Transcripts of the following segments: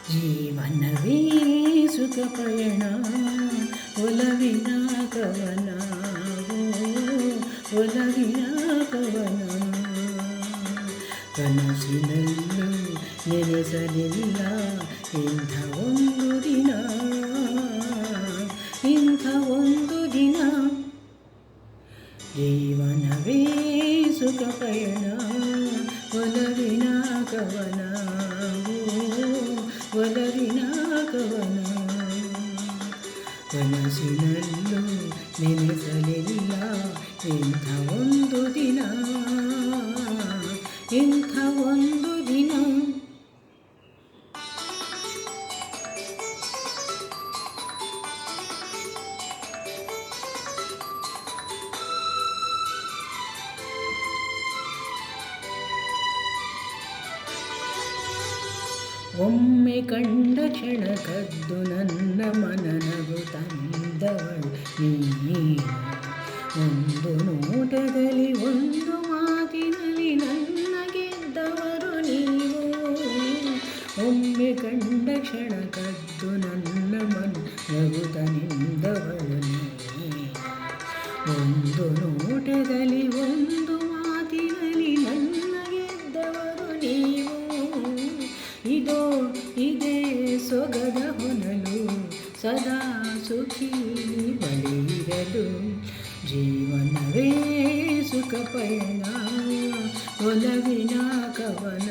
ಜೀವನವೇ ಸುಖ ಪಯಣ ಒಲವಿನ ಕವನ ಒಲವಿನ ಕವನ ಕನಸಿನಲ್ಲೂ ನೆನೆಸಲಿಲ್ಲ ಇಂಥ ಒಂದು ದಿನ ಇಂಥ ಒಂದು ದಿನ ಜೀವನವೇ ಸುಖ ಪಯಣ ಒಲವಿನ ಕವನ ಒಲವಿನ ಕವನ ಕನಸಿನಲ್ಲೂ ನೆನೆಸಲಿಲ್ಲ ಇಂಥ ಒಂದು ದಿನ ಇಂಥ ಒಂದು ದಿನ ಒಮ್ಮೆ ಕಂಡ ಕ್ಷಣ ಕದ್ದು ನನ್ನ ಮನನಗು ತಂದವಳು ನೀನು ಒಂದು ನೋಟದಲ್ಲಿ ಒಂದು ಮಾತಿನಲ್ಲಿ ನನ್ನ ಗೆದ್ದವರು ನೀವು ಒಮ್ಮೆ ಕಂಡ ಕ್ಷಣ ಕದ್ದು ನನ್ನ ಮನನಗು ತಂದವಳು ನೀನು ಒಂದು ನೋಟದಲ್ಲಿ ಒಂದು ಮಾತಿನಲ್ಲಿ ನನ್ನ ಗೆದ್ದವರು ನೀವು ಇದೋ ಇದೇ ಸೊಗದ ಹೊನಲು ಸದಾ ಸುಖಿ ಬಳಿರಲು ಜೀವನವೇ ಸುಖ ಪಯಣ ಒಲವಿನ ಕವನ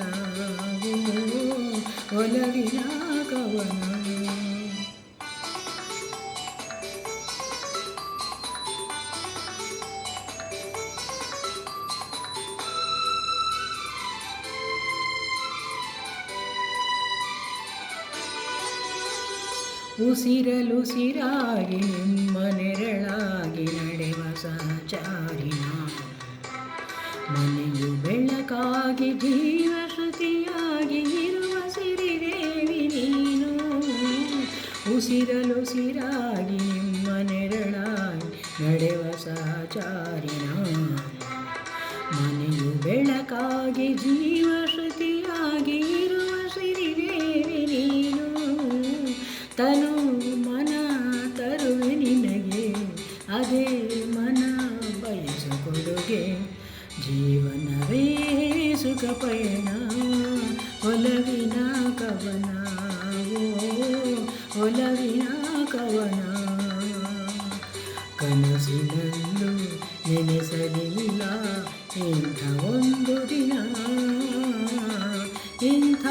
ಒಲವಿನ ಕವನ ಉಸಿರಲುಸಿರಾಗಿ ನಿಮ್ಮ ನೆರಳಾಗಿ ನಡೆವ ಸಹಚಾರಿನ ಮನೆಯು ಬೆಳಕಾಗಿ ಜೀವ ಶ್ರುತಿಯಾಗಿ ಇರುವ ಸಿರಿದೇವಿ ನೀನು ಉಸಿರಲುಸಿರಾಗಿ ನಿಮ್ಮ ನೆರಳಾಗಿ ನಡೆವ ಸಹಚಾರಿನ ಮನೆಯು ಬೆಳಕಾಗಿ ಜೀವ ಶ್ರುತಿಯಾಗಿ ಇರುವ ಸಿರಿದೇವಿ ನೀನು ತನು ಮನ ತರುವೆ ನಿನಗೆ ಅದೇ ಮನ ಬಯಸು ಕೊಡುಗೆ ಜೀವನವೇ ಸುಖ ಪಯಣ ಒಲವಿನ ಕವನ ಒಲವಿನ ಕವನ ಕನಸಿನಲ್ಲೂ ನೆನೆಸಲಿಲ್ಲ ಇಂಥ ಒಂದು ದಿನ ಇಂಥ